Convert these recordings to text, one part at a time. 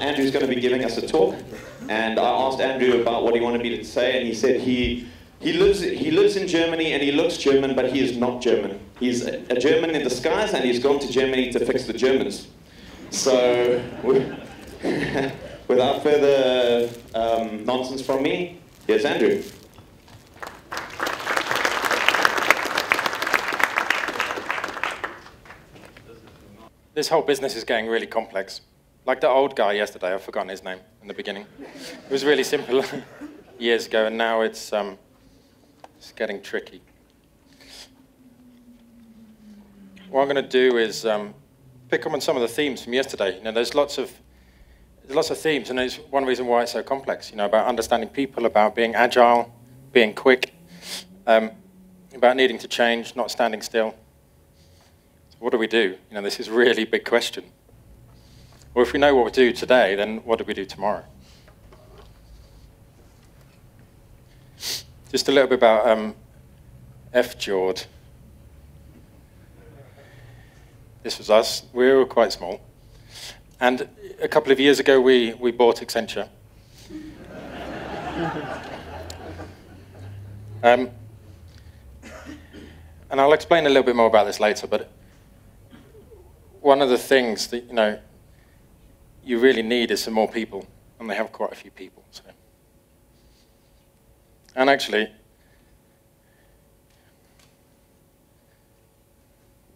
Andrew's going to be giving us a talk, and I asked Andrew about what he wanted me to say, and he said he lives in Germany and he looks German, but he is not German. He's a German in disguise, and he's gone to Germany to fix the Germans. So, without further nonsense from me, here's Andrew. This whole business is getting really complex. Like the old guy yesterday, I've forgotten his name in the beginning. It was really simple years ago, and now it's getting tricky. What I'm going to do is pick up on some of the themes from yesterday. You know, there's lots of themes, and it's one reason why it's so complex. You know, about understanding people, about being agile, being quick, about needing to change, not standing still. So what do we do? You know, this is a really big question. Well, if we know what we do today, then what do we do tomorrow? Just a little bit about F-Jord. This was us. We were quite small. And a couple of years ago, we bought Accenture. And I'll explain a little bit more about this later, but one of the things that, you know, you really need is some more people, and they have quite a few people. So. And actually,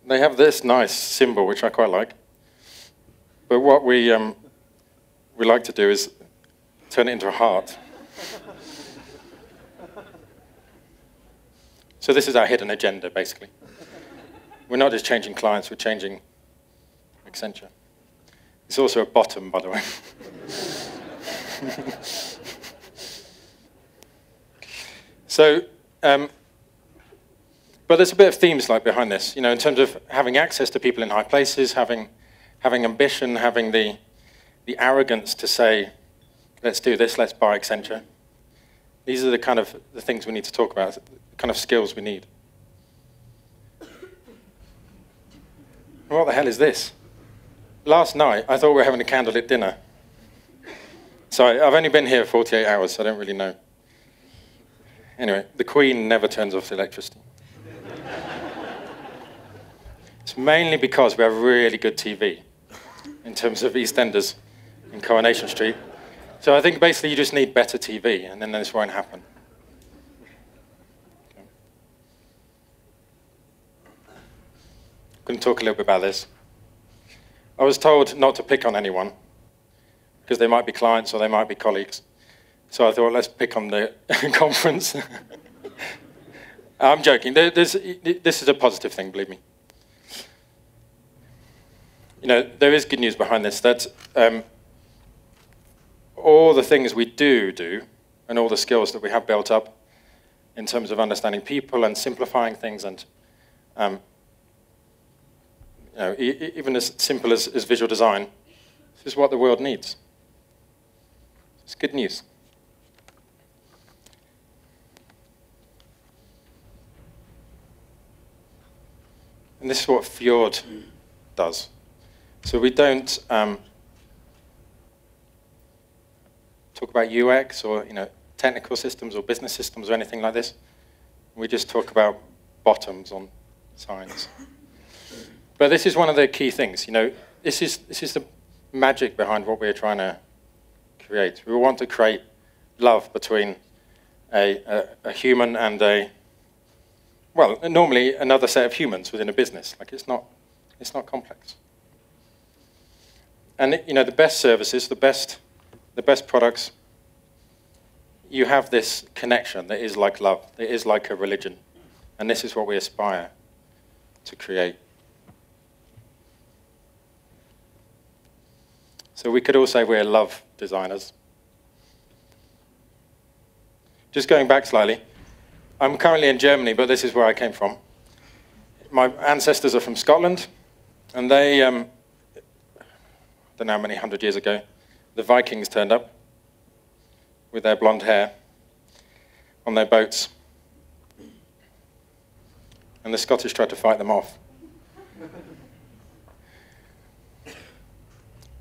they have this nice symbol, which I quite like. But what we like to do is turn it into a heart. So this is our hidden agenda, basically. We're not just changing clients, we're changing Accenture. It's also a bottom, by the way. So, but there's a bit of themes like behind this, you know, in terms of having access to people in high places, having ambition, having the arrogance to say, let's do this, let's buy Accenture. These are the things we need to talk about, the kind of skills we need. What the hell is this? Last night, I thought we were having a candlelit dinner. So I've only been here 48 hours, so I don't really know. Anyway, the Queen never turns off the electricity. It's mainly because we have really good TV in terms of EastEnders in Coronation Street. So I think basically you just need better TV, and then this won't happen. Okay. I'm going to talk a little bit about this. I was told not to pick on anyone, because they might be clients or they might be colleagues. So I thought, let's pick on the conference. I'm joking. This is a positive thing, believe me. You know, there is good news behind this, that all the things we do, and all the skills that we have built up in terms of understanding people and simplifying things, and you know, even as simple as visual design, this is what the world needs. It's good news. And this is what Fjord does. So we don't talk about UX or, you know, technical systems or business systems or anything like this. We just talk about bottoms on signs. But this is one of the key things. You know, this is the magic behind what we're trying to create. We want to create love between a human and well, normally another set of humans within a business. Like, it's not complex. And you know, the best services, the best products, you have this connection that is like love. It is like a religion, and this is what we aspire to create. So we could all say we're love designers. Just going back slightly, I'm currently in Germany, but this is where I came from. My ancestors are from Scotland, and they, I don't know how many hundred years ago, the Vikings turned up with their blonde hair on their boats, and the Scottish tried to fight them off.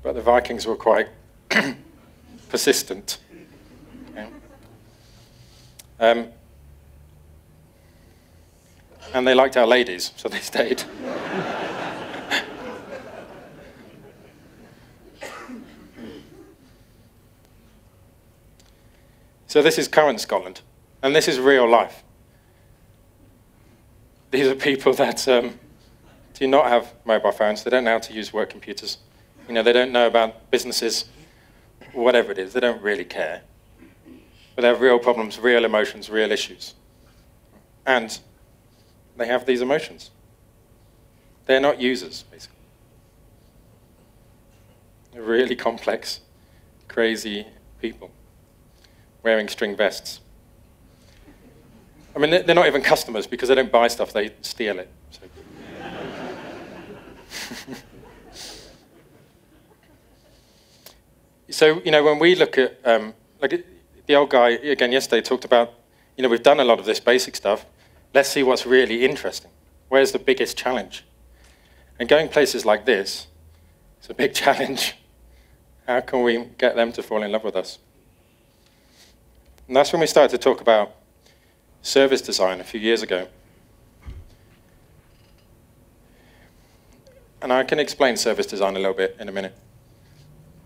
But the Vikings were quite persistent. Okay. And they liked our ladies, so they stayed. So this is current Scotland, and this is real life. These are people that do not have mobile phones. They don't know how to use work computers. You know, they don't know about businesses, whatever it is. They don't really care. But they have real problems, real emotions, real issues. And they have these emotions. They're not users, basically. They're really complex, crazy people wearing string vests. I mean, they're not even customers because they don't buy stuff, they steal it. So, you know, when we look at, like the old guy, again, yesterday talked about, you know, we've done a lot of this basic stuff. Let's see what's really interesting. Where's the biggest challenge? And going places like this, it's a big challenge. How can we get them to fall in love with us? And that's when we started to talk about service design a few years ago. And I can explain service design a little bit in a minute.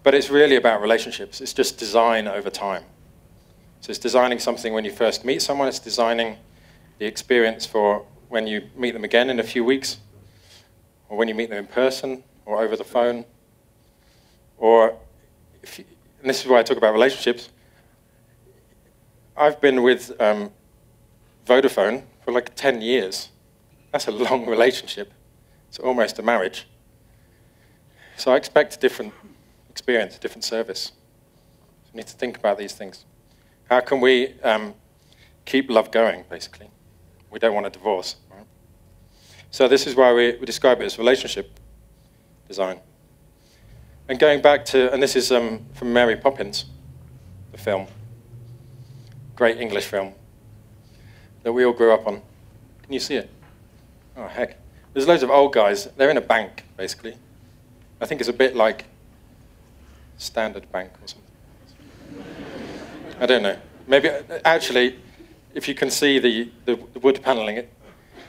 But it's really about relationships. It's just design over time. So it's designing something when you first meet someone. It's designing the experience for when you meet them again in a few weeks, or when you meet them in person, or over the phone. Or, and this is why I talk about relationships. I've been with Vodafone for like 10 years. That's a long relationship. It's almost a marriage. So I expect a different experience, a different service. So we need to think about these things. How can we keep love going, basically? We don't want a divorce. Right? So this is why we describe it as relationship design. And going back to, and this is from Mary Poppins, the film. Great English film that we all grew up on. Can you see it? Oh, heck. There's loads of old guys. They're in a bank, basically. I think it's a bit like Standard Bank or something. I don't know. Maybe, actually, if you can see the wood paneling,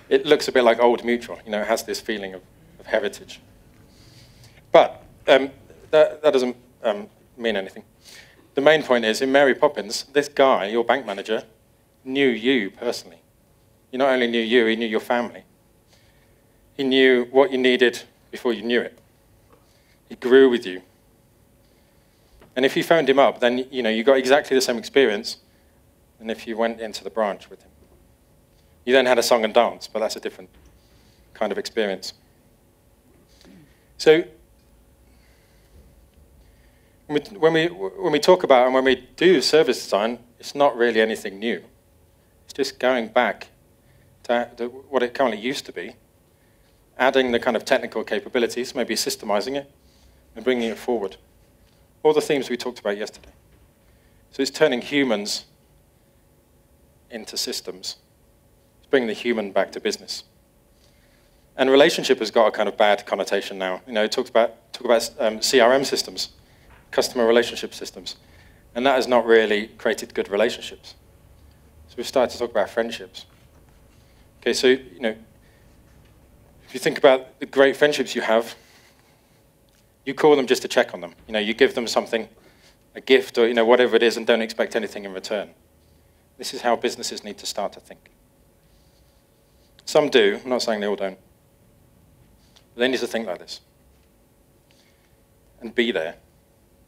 it looks a bit like Old Mutual. You know, it has this feeling of heritage. But that doesn't mean anything. The main point is, in Mary Poppins, this guy, your bank manager, knew you personally. He not only knew you, he knew your family. He knew what you needed before you knew it. He grew with you. And if you phoned him up, then you know you got exactly the same experience than if you went into the branch with him. You then had a song and dance, but that's a different kind of experience. So when we talk about and when we do service design, it's not really anything new. It's just going back to what it currently used to be, adding the kind of technical capabilities, maybe systemizing it, and bringing it forward. All the themes we talked about yesterday. So it's turning humans into systems. It's bringing the human back to business. And relationship has got a kind of bad connotation now. You know, talk about CRM systems, customer relationship systems, and that has not really created good relationships. So we've started to talk about friendships. Okay, so you know, if you think about the great friendships you have, you call them just to check on them. You know, you give them something, a gift or you know whatever it is, and don't expect anything in return. This is how businesses need to start to think. Some do. I'm not saying they all don't. But they need to think like this and be there.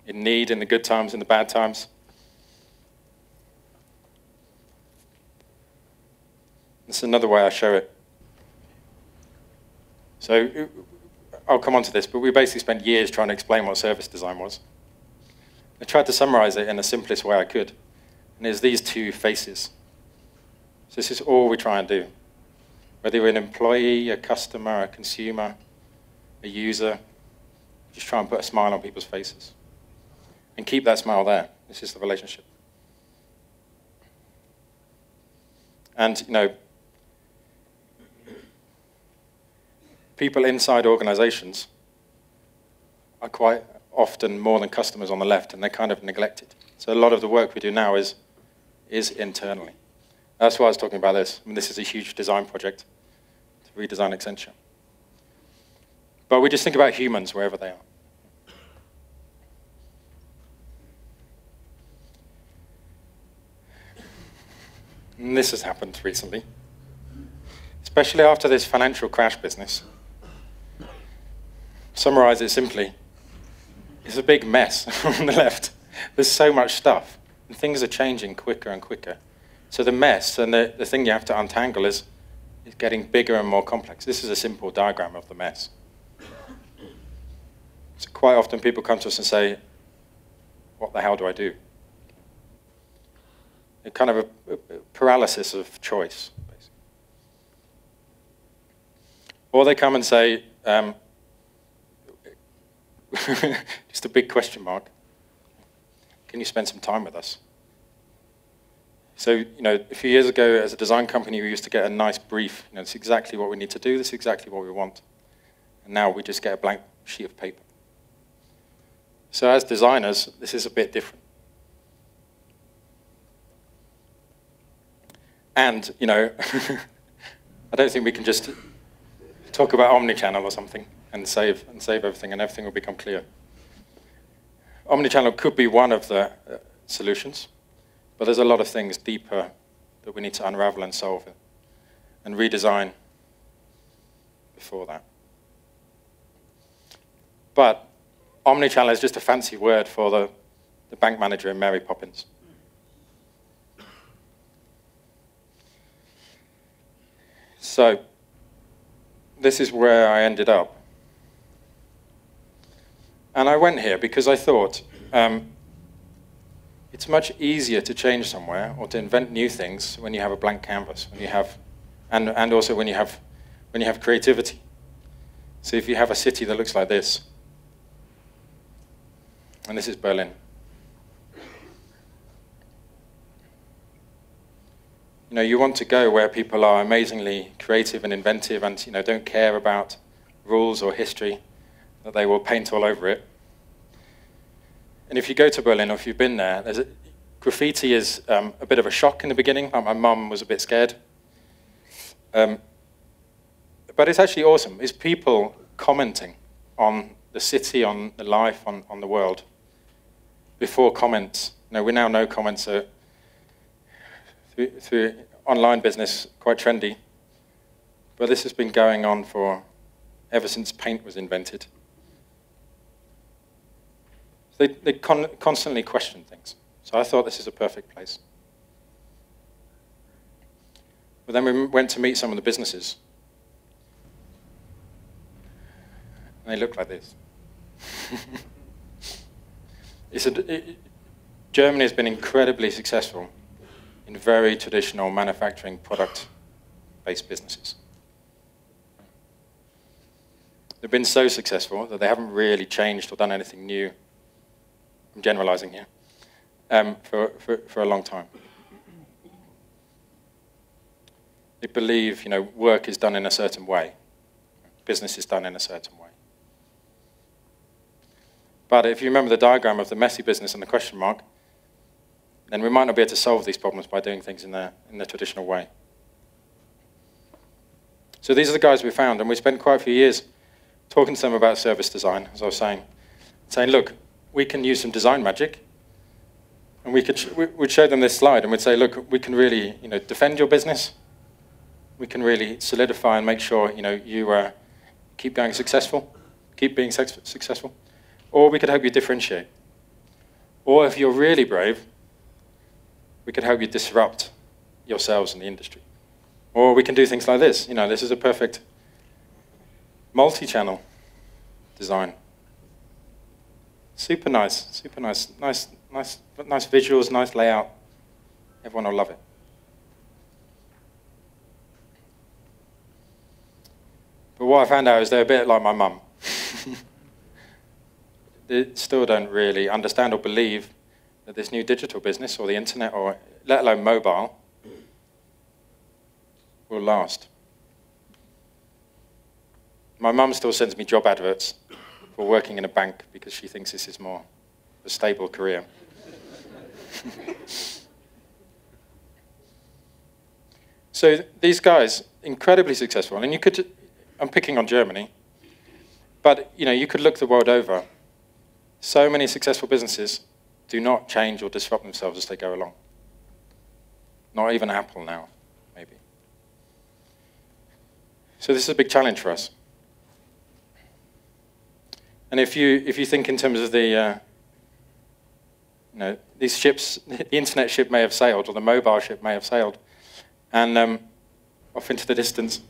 In need, in the good times, in the bad times. This is another way I show it. So I'll come on to this, but we basically spent years trying to explain what service design was. I tried to summarize it in the simplest way I could. And there's these two faces. So this is all we try and do. Whether you're an employee, a customer, a consumer, a user, just try and put a smile on people's faces. And keep that smile there. This is the relationship. And, you know, people inside organizations are quite often more than customers on the left, and they're kind of neglected. So a lot of the work we do now is internally. That's why I was talking about this. I mean, this is a huge design project to redesign Accenture. But we just think about humans wherever they are. And this has happened recently, especially after this financial crash business. Summarize it simply, it's a big mess on the left. There's so much stuff, and things are changing quicker and quicker. So the mess and the thing you have to untangle is getting bigger and more complex. This is a simple diagram of the mess. So quite often people come to us and say, what the hell do I do? A kind of a paralysis of choice, basically. Or they come and say, just a big question mark, can you spend some time with us? So, a few years ago, as a design company, we used to get a nice brief. This is exactly what we need to do. This is exactly what we want. And now we just get a blank sheet of paper. So as designers, this is a bit different. And, I don't think we can just talk about omnichannel or something and save everything, and everything will become clear. Omnichannel could be one of the solutions, but there's a lot of things deeper that we need to unravel and solve and redesign before that. But omnichannel is just a fancy word for the bank manager in Mary Poppins. So this is where I ended up. And I went here because I thought it's much easier to change somewhere or to invent new things when you have a blank canvas, when you have, and also when you have creativity. So if you have a city that looks like this, and this is Berlin. You want to go where people are amazingly creative and inventive and don't care about rules or history, that they will paint all over it. And if you go to Berlin, or if you've been there, graffiti is a bit of a shock in the beginning. My mum was a bit scared. But it's actually awesome. It's people commenting on the city, on the life, on the world, before comments. We now know comments are, through online business, quite trendy. But this has been going on ever since paint was invented. They constantly question things. So I thought this is a perfect place. But then we went to meet some of the businesses. And they look like this. Germany has been incredibly successful in very traditional manufacturing product-based businesses. They've been so successful that they haven't really changed or done anything new. I'm generalizing here, for a long time. They believe, work is done in a certain way. Business is done in a certain way. But if you remember the diagram of the messy business and the question mark, then we might not be able to solve these problems by doing things in the traditional way. So these are the guys we found, and we spent quite a few years talking to them about service design, as I was saying, look, we can use some design magic, and we'd show them this slide, and we'd say, look, we can really, defend your business. We can really solidify and make sure, you keep going successful, keep being successful. Or we could help you differentiate. Or if you're really brave, we could help you disrupt yourselves in the industry. Or we can do things like this. This is a perfect multi-channel design. Super nice, nice visuals, nice layout. Everyone will love it. But what I found out is they're a bit like my mum. They still don't really understand or believe that this new digital business or the internet, or let alone mobile, will last. My mum still sends me job adverts for working in a bank because she thinks this is more a stable career. So these guys, incredibly successful, and you could, I'm picking on Germany, but you could look the world over. So many successful businesses do not change or disrupt themselves as they go along. Not even Apple now, maybe. So this is a big challenge for us. And if you think in terms of the, these ships, the internet ship may have sailed, or the mobile ship may have sailed, and off into the distance,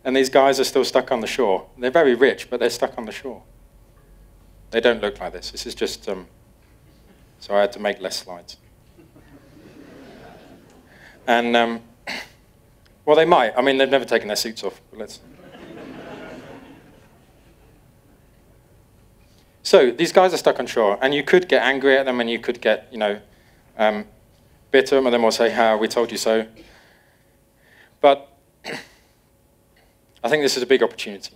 and these guys are still stuck on the shore. They're very rich, but they're stuck on the shore. They don't look like this. This is just, so I had to make less slides. And, well, they might. I mean, they've never taken their suits off, but let's... So these guys are stuck on shore, and you could get angry at them, and you could get, bitter, and then we'll say, "Ha, we told you so." But I think this is a big opportunity.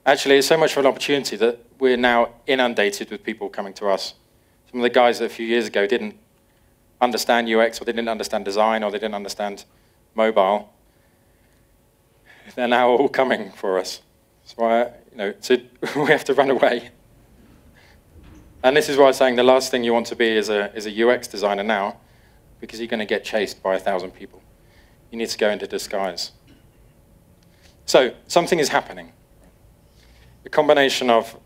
Actually, it's so much of an opportunity that we're now inundated with people coming to us. Some of the guys that a few years ago didn't understand UX, or they didn't understand design, or they didn't understand mobile, they're now all coming for us. So so we have to run away. And this is why I'm saying the last thing you want to be is a UX designer now, because you're going to get chased by 1,000 people. You need to go into disguise. So something is happening. A combination of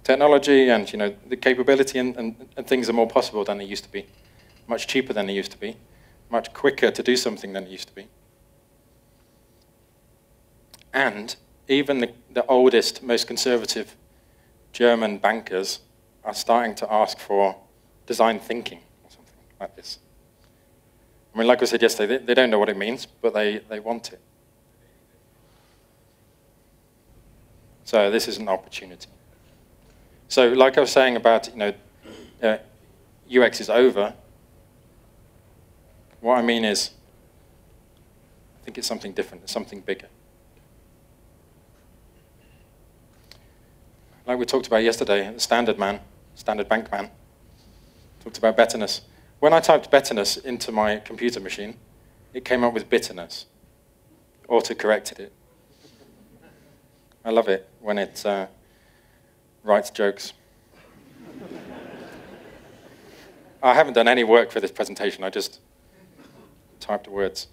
technology and the capability and things are more possible than they used to be, much cheaper than they used to be, much quicker to do something than it used to be. And even the oldest, most conservative German bankers are starting to ask for design thinking or something like this. I mean, like I said yesterday, they don't know what it means, but they want it. So this is an opportunity. So like I was saying about, UX is over, what I mean is, I think it's something different, it's something bigger. Like we talked about yesterday, the standard bank man, talked about betterness. When I typed betterness into my computer machine, it came up with bitterness. Auto-corrected it. I love it when it writes jokes. I haven't done any work for this presentation, I just typed the words.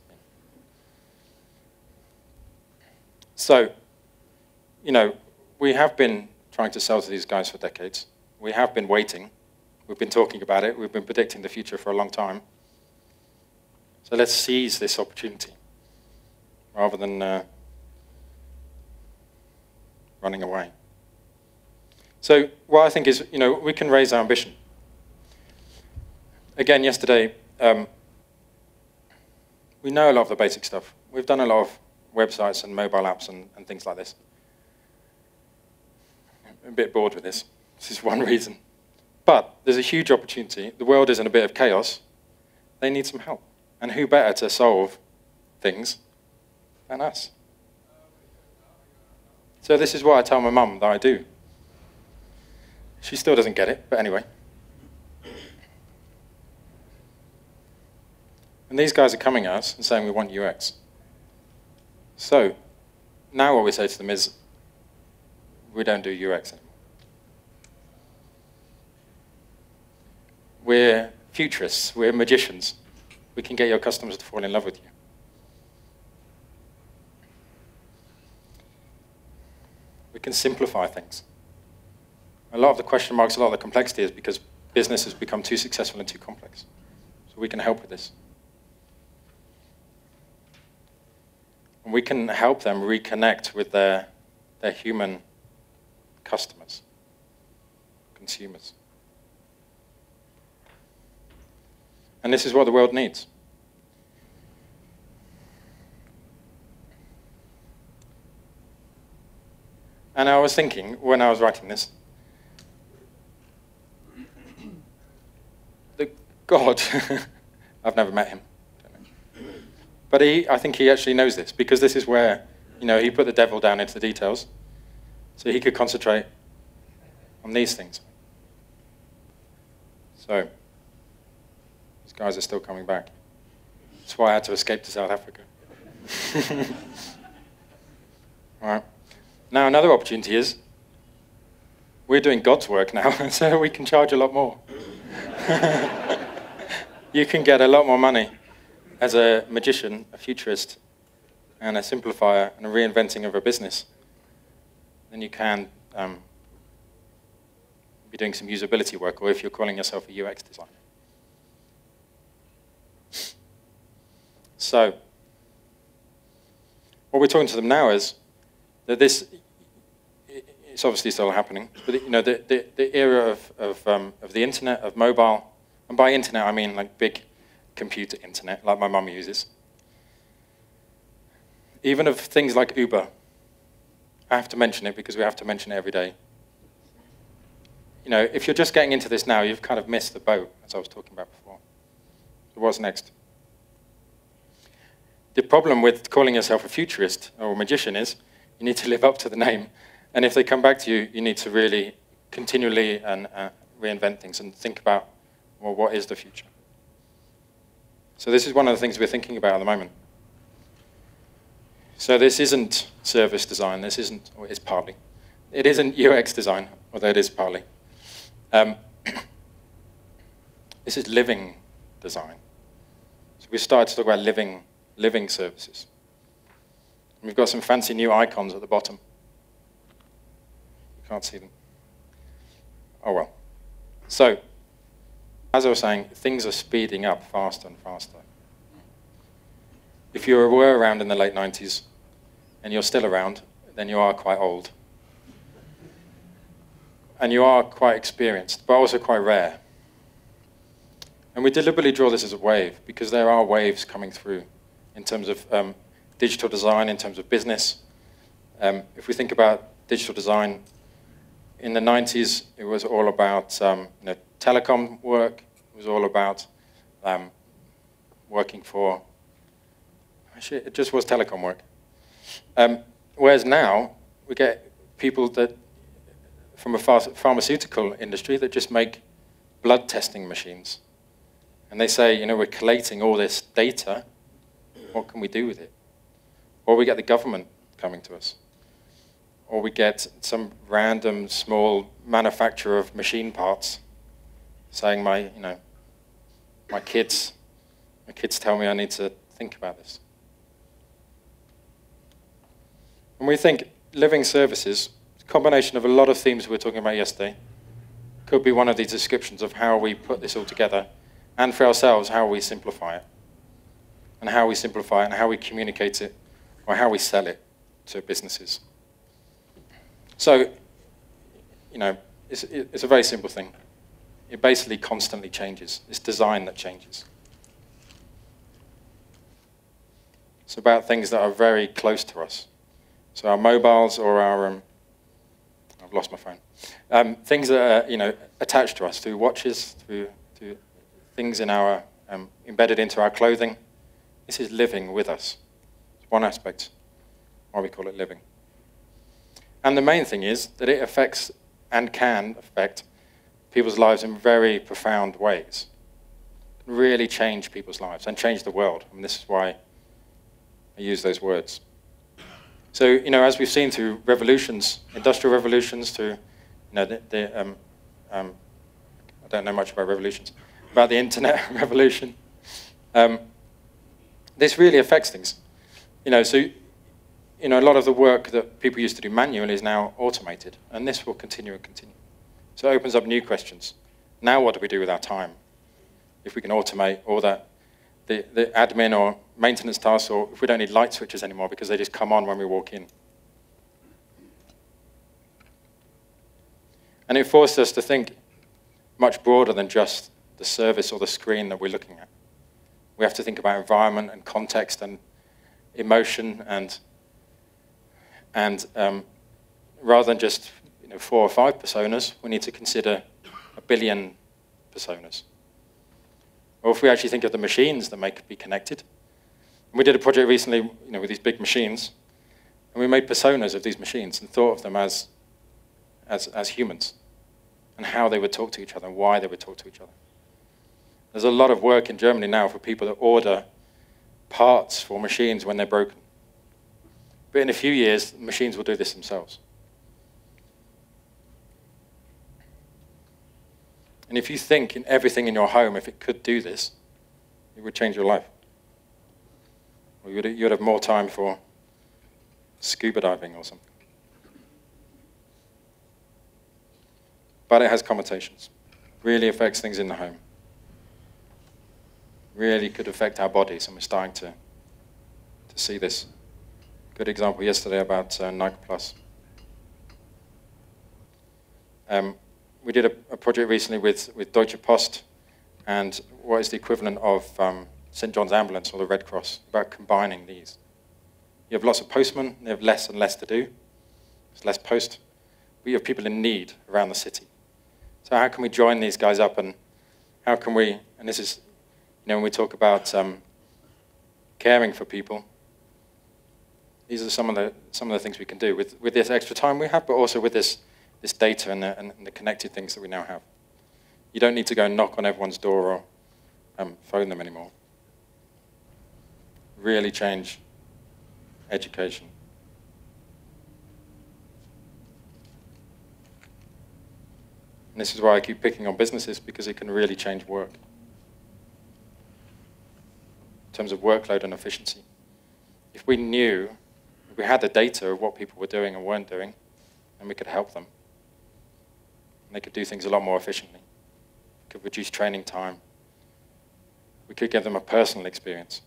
So, we have been trying to sell to these guys for decades. We have been waiting. We've been talking about it. We've been predicting the future for a long time. So let's seize this opportunity rather than running away. So what I think is, we can raise our ambition. Again, yesterday, we know a lot of the basic stuff. We've done a lot of websites and mobile apps and things like this. I'm a bit bored with this. This is one reason. But there's a huge opportunity. The world is in a bit of chaos. They need some help. And who better to solve things than us? So this is what I tell my mum that I do. She still doesn't get it, but anyway. And these guys are coming at us and saying we want UX. So now what we say to them is, we don't do UX anymore. We're futurists, we're magicians. We can get your customers to fall in love with you. We can simplify things. A lot of the question marks, a lot of the complexity is because business has become too successful and too complex. So we can help with this. And we can help them reconnect with their human customers, consumers. And this is what the world needs. And I was thinking, when I was writing this, that God, I've never met him, but I think he actually knows this, because this is where he put the devil down into the details, so he could concentrate on these things. So, these guys are still coming back. That's why I had to escape to South Africa. All right. Now, another opportunity is we're doing God's work now, so we can charge a lot more. You can get a lot more money as a magician, a futurist, and a simplifier, and a reinventing of a business than you can be doing some usability work, or if you're calling yourself a UX designer. So, what we're talking to them now is that this, it's obviously still happening, but the era of the internet, of mobile, and by internet I mean like big computer internet, like my mum uses. Even of things like Uber. I have to mention it because we have to mention it every day. If you're just getting into this now, you've kind of missed the boat, as I was talking about before. So what's next? The problem with calling yourself a futurist or a magician is you need to live up to the name. And if they come back to you, you need to really continually reinvent things and think about, well, what is the future? So this is one of the things we're thinking about at the moment. So this isn't service design. This isn't, or it's partly. It isn't UX design, although it is partly. This is living design. So we started to talk about living services. And we've got some fancy new icons at the bottom. You can't see them. Oh well. So, as I was saying, things are speeding up faster and faster. If you were around in the late 90s, and you're still around, then you are quite old. And you are quite experienced, but also quite rare. And we deliberately draw this as a wave, because there are waves coming through in terms of digital design, in terms of business. If we think about digital design, in the 90s, it was all about telecom work. It was all about working for, actually, it just was telecom work. Whereas now, we get people that from a pharmaceutical industry that just make blood testing machines. And they say, we're collating all this data. What can we do with it? Or we get the government coming to us. Or we get some random small manufacturer of machine parts saying, my kids tell me I need to think about this. When we think living services, a combination of a lot of themes we were talking about yesterday, could be one of these descriptions of how we put this all together, and for ourselves, how we simplify it. And how we simplify it, and how we communicate it, or how we sell it to businesses. So, it's a very simple thing. It basically constantly changes. It's design that changes. It's about things that are very close to us. So our mobiles or our, I've lost my phone. Things that are, attached to us through watches, through things in our, embedded into our clothing. This is living with us. It's one aspect why we call it living. And the main thing is that it affects and can affect people's lives in very profound ways. It can really change people's lives and change the world. And this is why I use those words. So, as we've seen through revolutions, industrial revolutions, through, I don't know much about revolutions, about the internet revolution, this really affects things. A lot of the work that people used to do manually is now automated, and this will continue and continue. So it opens up new questions. Now what do we do with our time? If we can automate all that, the admin or maintenance tasks, or if we don't need light switches anymore because they just come on when we walk in. And it forced us to think much broader than just the service or the screen that we're looking at. We have to think about environment and context and emotion and rather than just 4 or 5 personas, we need to consider 1 billion personas. Or if we actually think of the machines that may be connected. We did a project recently with these big machines, And we made personas of these machines and thought of them as humans, and how they would talk to each other and why they would talk to each other. There's a lot of work in Germany now for people that order parts for machines when they're broken. But in a few years, machines will do this themselves. And if you think in everything in your home, if it could do this, it would change your life. Or you'd have more time for scuba diving or something. But it has connotations. Really affects things in the home. Really could affect our bodies, and we're starting to see this. Good example yesterday about Nike Plus. We did a project recently with Deutsche Post and what is the equivalent of St. John's Ambulance or the Red Cross, about combining these. You have lots of postmen, they have less and less to do. There's less post. But you have people in need around the city. So how can we join these guys up, and how can we, and this is, when we talk about caring for people, these are some of the things we can do with this extra time we have, but also with this data and the connected things that we now have. You don't need to go and knock on everyone's door or phone them anymore. Really change education. And this is why I keep picking on businesses, because it can really change work. In terms of workload and efficiency. If we had the data of what people were doing and weren't doing, then we could help them. And they could do things a lot more efficiently. We could reduce training time. We could give them a personal experience.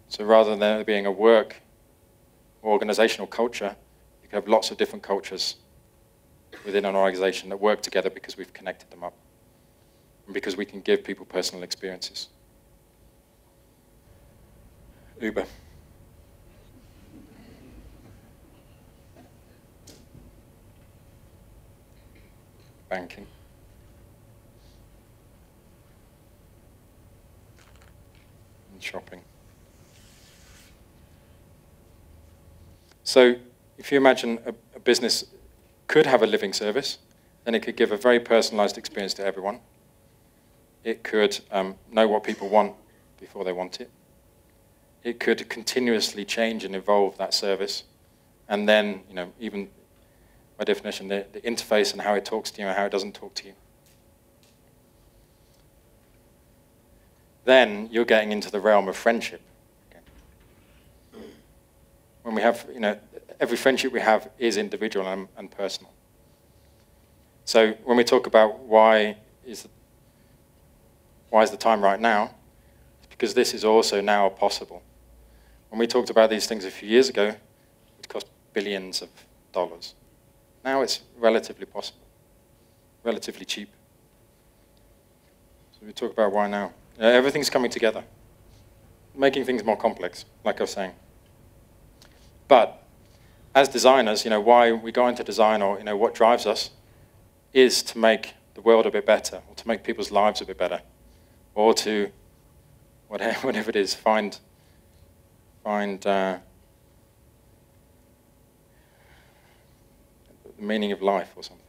So rather than there being a work or organizational culture, you could have lots of different cultures within an organization that work together because we've connected them up. And because we can give people personal experiences. Uber. Banking. And shopping. So if you imagine a business could have a living service, then it could give a very personalized experience to everyone. It could know what people want before they want it. It could continuously change and evolve that service. And then, even by definition, the interface and how it talks to you and how it doesn't talk to you. Then you're getting into the realm of friendship. When we have, every friendship we have is individual and personal. So when we talk about why is the time right now, it's because this is also now possible. When we talked about these things a few years ago, it cost billions of dollars. Now it's relatively possible, relatively cheap. So we talk about why now. Everything's coming together, making things more complex, like I was saying. But as designers, why we go into design, or what drives us, is to make the world a bit better, or to make people's lives a bit better, or to whatever it is, find the meaning of life or something.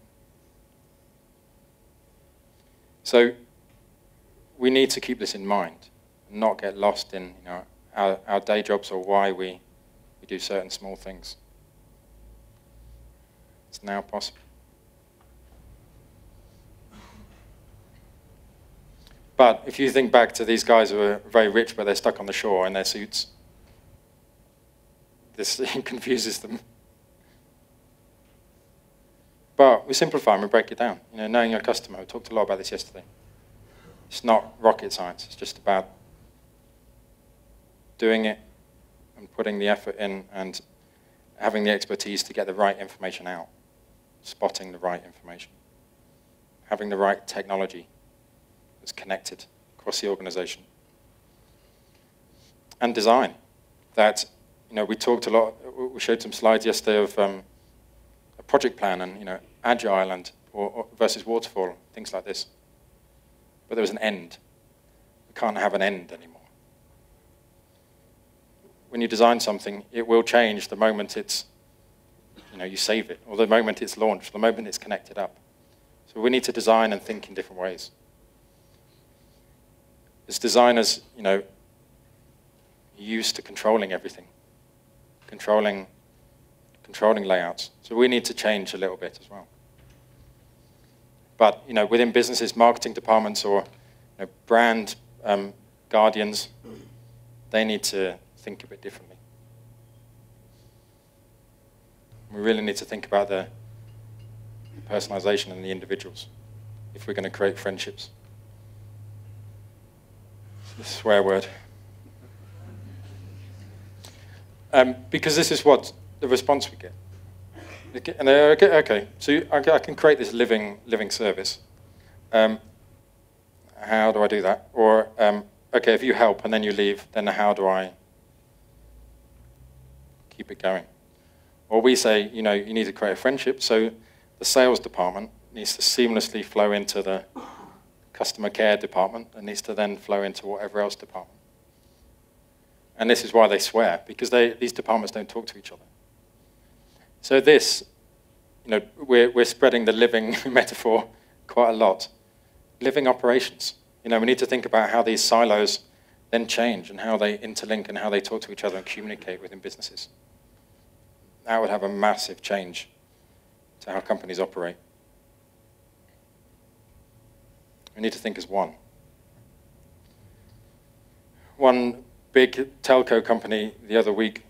So we need to keep this in mind, and not get lost in our day jobs or why we do certain small things. It's now possible. But if you think back to these guys who are very rich, but they're stuck on the shore in their suits, this confuses them. But we simplify and we break it down. Knowing your customer, we talked a lot about this yesterday. It's not rocket science. It's just about doing it and putting the effort in and having the expertise to get the right information out, spotting the right information, having the right technology that's connected across the organization. And design. That, we talked a lot, we showed some slides yesterday of a project plan and, agile and or versus waterfall, things like this. But there was an end. We can't have an end anymore. when you design something, it will change the moment it's, you save it, or the moment it's launched, the moment it's connected up. So we need to design and think in different ways. As designers, used to controlling everything, controlling layouts. So we need to change a little bit as well. But within businesses, marketing departments, or brand guardians, they need to think a bit differently. We really need to think about the personalization and the individuals if we're going to create friendships. The swear word. Because this is what the response we get. And okay, so I can create this living service. How do I do that? Or, okay, if you help and then you leave, then how do I keep it going? Or we say, you need to create a friendship, so the sales department needs to seamlessly flow into the customer care department and needs to then flow into whatever else department. And this is why they swear, because these departments don't talk to each other. So this, we're spreading the living metaphor quite a lot. Living operations. We need to think about how these silos then change and how they interlink and how they talk to each other and communicate within businesses. That would have a massive change to how companies operate. We need to think as one. One big telco company the other week,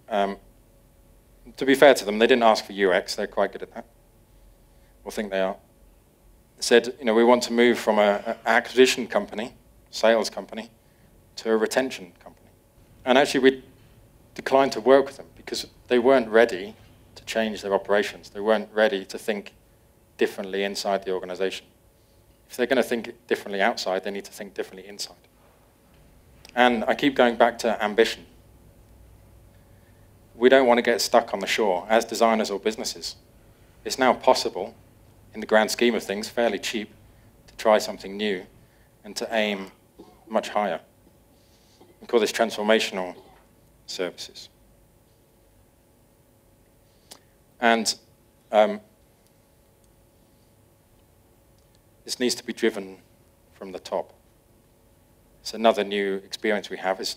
to be fair to them, they didn't ask for UX, they're quite good at that, or think they are. Said, we want to move from an acquisition company, sales company, to a retention company. And actually we declined to work with them because they weren't ready to change their operations. They weren't ready to think differently inside the organization. If they're going to think differently outside, they need to think differently inside. And I keep going back to ambition. We don't want to get stuck on the shore as designers or businesses. It's now possible, in the grand scheme of things, fairly cheap, to try something new and to aim much higher. We call this transformational services. And this needs to be driven from the top. It's another new experience we have is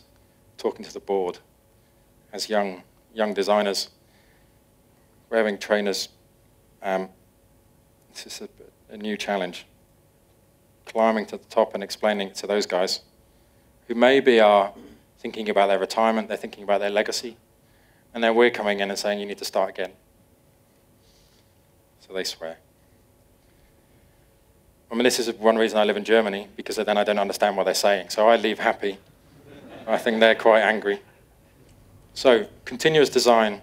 talking to the board as young designers, wearing trainers. This is a new challenge. Climbing to the top and explaining it to those guys who maybe are thinking about their retirement, they're thinking about their legacy, and then we're coming in and saying you need to start again. So they swear. I mean, this is one reason I live in Germany, because then I don't understand what they're saying. So I leave happy. I think they're quite angry. So continuous design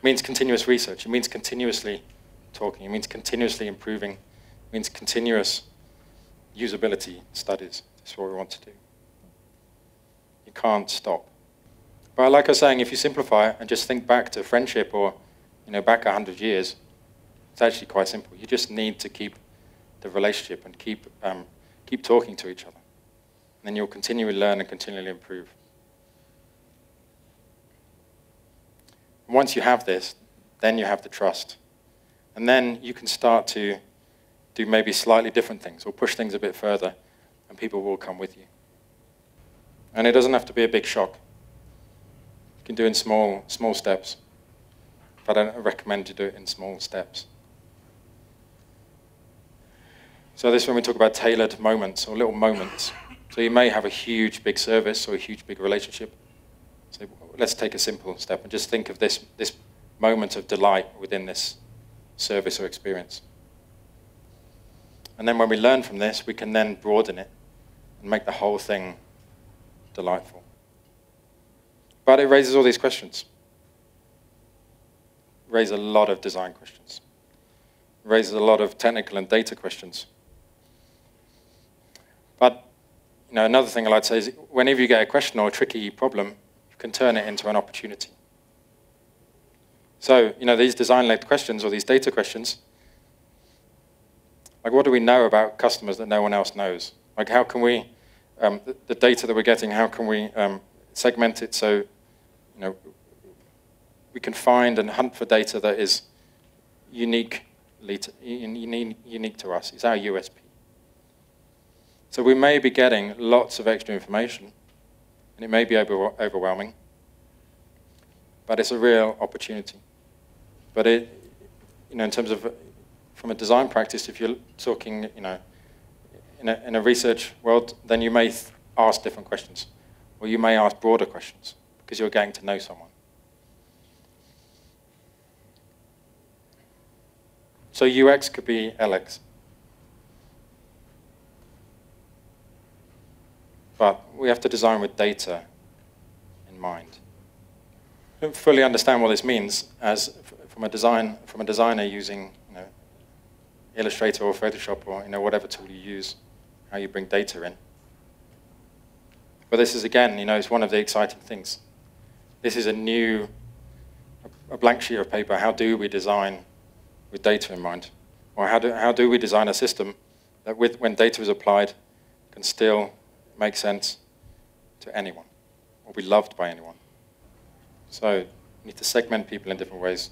means continuous research. It means continuously talking. It means continuously improving. It means continuous usability studies. That's what we want to do. You can't stop. But like I was saying, if you simplify it and just think back to friendship or back 100 years, it's actually quite simple. You just need to keep the relationship and keep talking to each other. And then you'll continually learn and continually improve. And once you have this, then you have the trust. And then you can start to do maybe slightly different things or push things a bit further, and people will come with you. And it doesn't have to be a big shock. You can do it in small steps. But I don't recommend you do it in small steps. So this is when we talk about tailored moments or little moments. So you may have a huge big service or a huge big relationship. So let's take a simple step and just think of this moment of delight within this service or experience. And then when we learn from this, we can then broaden it and make the whole thing delightful. But it raises all these questions. It raises a lot of design questions. It raises a lot of technical and data questions. But another thing I like to say is whenever you get a question or a tricky problem, you can turn it into an opportunity. So, these design-led questions or these data questions, like what do we know about customers that no one else knows? Like how can we, the data that we're getting, how can we segment it so, we can find and hunt for data that is unique to us. It's our USP. So we may be getting lots of extra information, and it may be overwhelming, but it's a real opportunity. But in terms of from a design practice, if you're talking, in a research world, then you may ask different questions, or you may ask broader questions because you're getting to know someone. So UX could be LX. But we have to design with data in mind. I don't fully understand what this means as from a designer using Illustrator or Photoshop or whatever tool you use, how you bring data in. But this is again, it's one of the exciting things. This is a blank sheet of paper. How do we design with data in mind? Or how do we design a system that when data is applied can still make sense to anyone or be loved by anyone? So we need to segment people in different ways.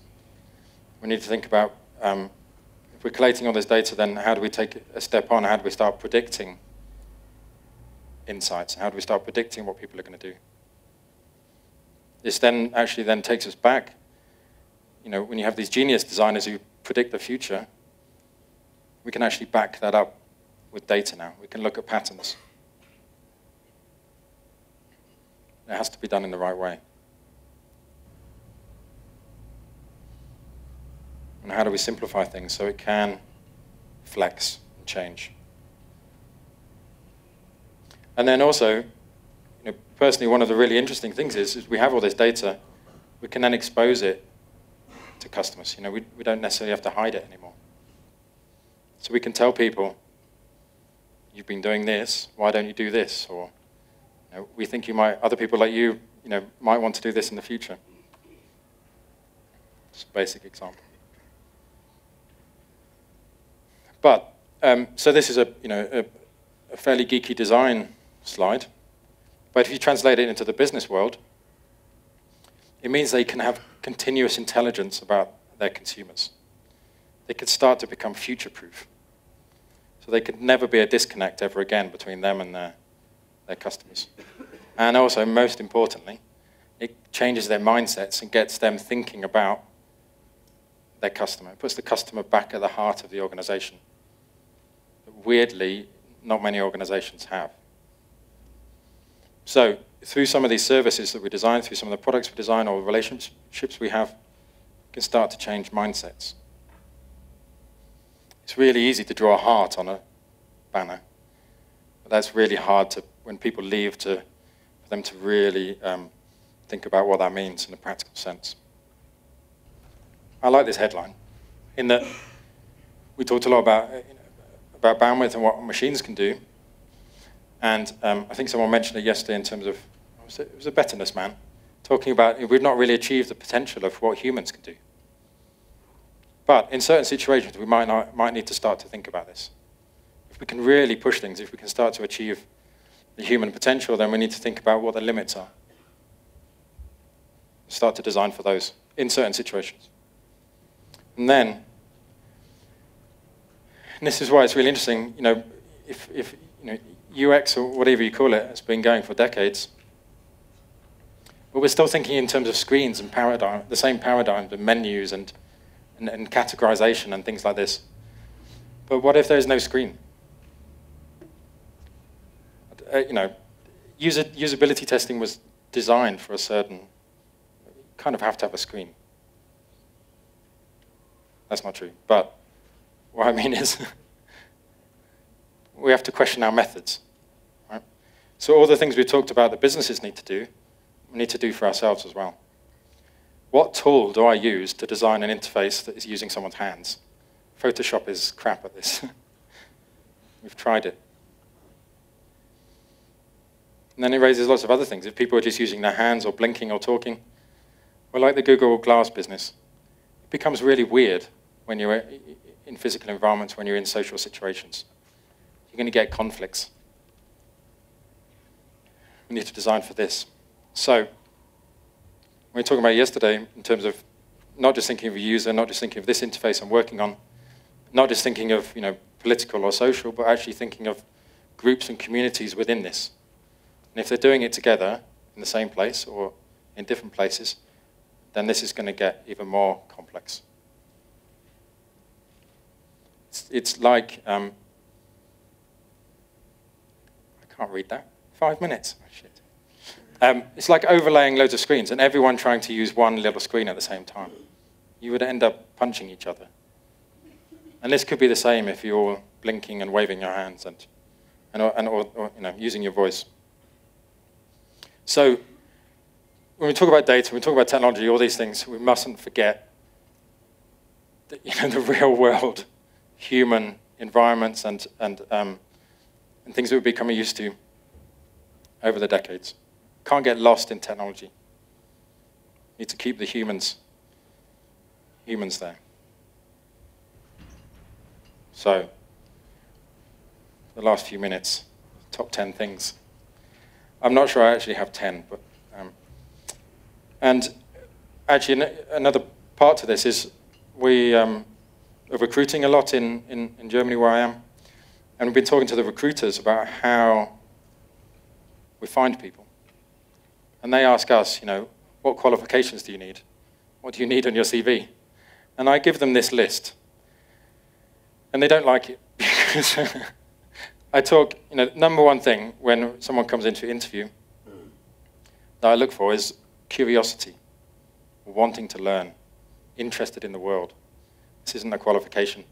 We need to think about, if we're collating all this data, then how do we take a step on? How do we start predicting insights? How do we start predicting what people are going to do? This then actually takes us back. When you have these genius designers who predict the future, we can actually back that up with data now. We can look at patterns. It has to be done in the right way. And how do we simplify things so it can flex and change? And then also, personally, one of the really interesting things is we have all this data, we can then expose it to customers. We don't necessarily have to hide it anymore. So we can tell people, you've been doing this, why don't you do this? Or we think other people like you, might want to do this in the future. It's a basic example. But, so this is a fairly geeky design slide. But if you translate it into the business world, it means they can have continuous intelligence about their consumers. They could start to become future-proof. So they could never be a disconnect ever again between them and their customers. And also, most importantly, it changes their mindsets and gets them thinking about their customer. It puts the customer back at the heart of the organization. Weirdly, not many organizations have. So through some of these services that we design, through some of the products we design, or relationships we have, we can start to change mindsets. It's really easy to draw a heart on a banner, but that's really hard when people leave for them to really think about what that means in a practical sense. I like this headline, in that we talked a lot about bandwidth and what machines can do. And I think someone mentioned it yesterday in terms of, it was a betterness man, talking about we've not really achieved the potential of what humans can do. But in certain situations, we might need to start to think about this. If we can really push things, if we can start to achieve the human potential, then we need to think about what the limits are. Start to design for those in certain situations. And then, and this is why it's really interesting, if UX or whatever you call it has been going for decades, but we're still thinking in terms of screens and the same paradigms and menus and categorization and things like this. But what if there's no screen? Usability testing was designed for a certain, you kind of have to have a screen. That's not true, but what I mean is we have to question our methods. Right? So all the things we talked about that businesses need to do, we need to do for ourselves as well. What tool do I use to design an interface that is using someone's hands? Photoshop is crap at this. We've tried it. And then it raises lots of other things. If people are just using their hands or blinking or talking, well, like the Google Glass business, it becomes really weird when you're in physical environments, when you're in social situations. You're going to get conflicts. We need to design for this. So we were talking about yesterday in terms of not just thinking of a user, not just thinking of this interface I'm working on, not just thinking of political or social, but actually thinking of groups and communities within this. And if they're doing it together in the same place or in different places, then this is going to get even more complex. It's like, I can't read that, 5 minutes, oh, shit. It's like overlaying loads of screens and everyone trying to use one little screen at the same time. You would end up punching each other. And this could be the same if you're all blinking and waving your hands or using your voice. So when we talk about data, when we talk about technology, all these things, we mustn't forget that, the real world, human environments and things that we've become used to over the decades. Can't get lost in technology. Need to keep the humans there. So, the last few minutes, top 10 things. I'm not sure I actually have 10, but and actually another part to this is we are recruiting a lot in Germany where I am, and we've been talking to the recruiters about how we find people. And they ask us, what qualifications do you need? What do you need on your CV? And I give them this list. And they don't like it because I talk, number one thing when someone comes into an interview that I look for is curiosity, wanting to learn, interested in the world. This isn't a qualification,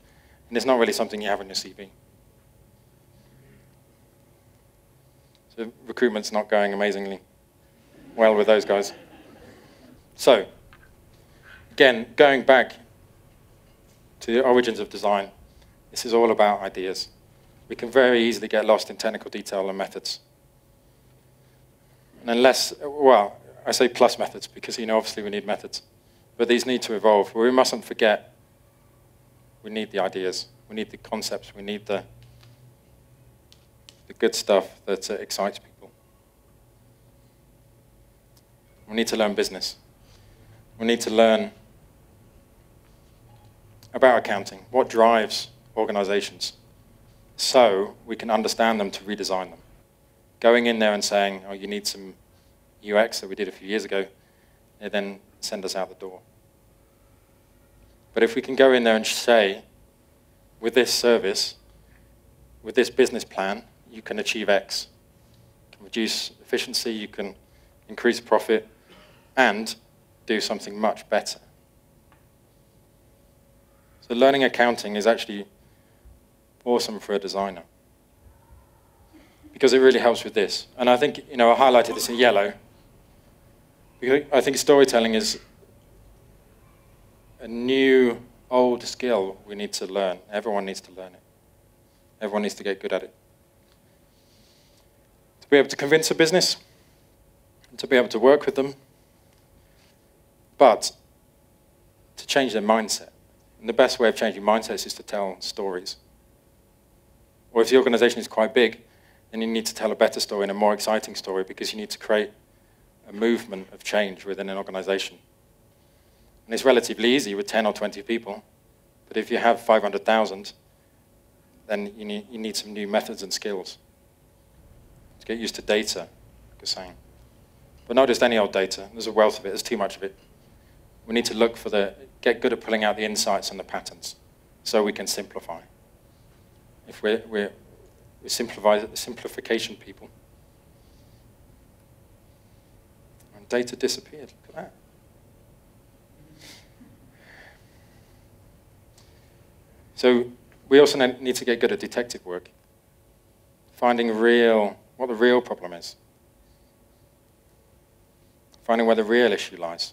and it's not really something you have on your CV. So recruitment's not going amazingly well with those guys. So, again, going back to the origins of design, this is all about ideas. We can very easily get lost in technical detail and methods. And unless, well, I say plus methods because, obviously we need methods. But these need to evolve. We mustn't forget we need the ideas. We need the concepts. We need the good stuff that excites people. We need to learn business. We need to learn about accounting, what drives organizations, so we can understand them to redesign them. Going in there and saying, oh, you need some UX that we did a few years ago, they then send us out the door. But if we can go in there and say, with this service, with this business plan, you can achieve X. You can reduce efficiency, you can increase profit, and do something much better. So learning accounting is actually awesome for a designer because it really helps with this. And I think, I highlighted this in yellow. I think storytelling is a new, old skill we need to learn. Everyone needs to learn it. Everyone needs to get good at it. To be able to convince a business, and to be able to work with them, but to change their mindset. And the best way of changing mindsets is to tell stories. Or if the organization is quite big, then you need to tell a better story and a more exciting story because you need to create a movement of change within an organization. And it's relatively easy with 10 or 20 people, but if you have 500,000, then you need some new methods and skills to get used to data, like I was saying. But not just any old data. There's a wealth of it. There's too much of it. We need to look for get good at pulling out the insights and the patterns so we can simplify. If we're simplification people. And data disappeared. Look at that. So we also need to get good at detective work. Finding what the real problem is. Finding where the real issue lies.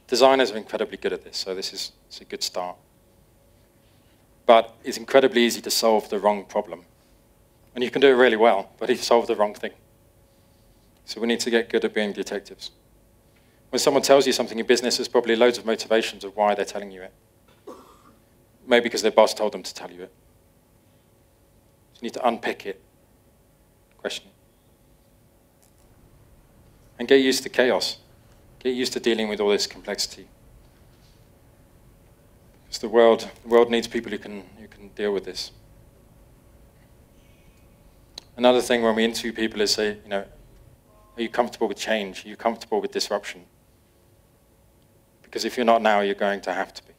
Designers are incredibly good at this, so it's a good start. But it's incredibly easy to solve the wrong problem. And you can do it really well, but you solve the wrong thing. So we need to get good at being detectives. When someone tells you something in business, there's probably loads of motivations of why they're telling you it. Maybe because their boss told them to tell you it. So you need to unpick it, question it. And get used to chaos. Get used to dealing with all this complexity. Because the world needs people who can deal with this. Another thing when we interview people is say, are you comfortable with change? Are you comfortable with disruption? Because if you're not now, you're going to have to be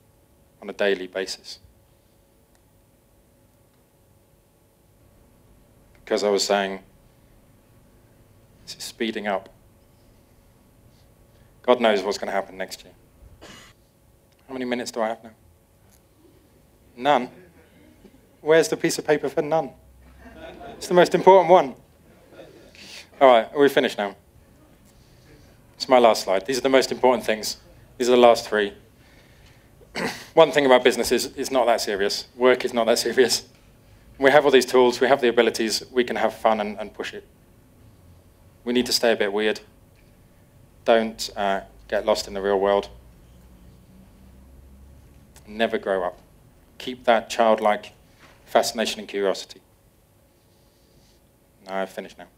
on a daily basis. Because I was saying, this is speeding up. God knows what's going to happen next year. How many minutes do I have now? None. Where's the piece of paper for none? It's the most important one. All right, we're finished now. It's my last slide. These are the most important things. These are the last three. One thing about business is it's not that serious. Work is not that serious. We have all these tools, we have the abilities, we can have fun and push it. We need to stay a bit weird. Don't get lost in the real world. Never grow up. Keep that childlike fascination and curiosity. I've finished now.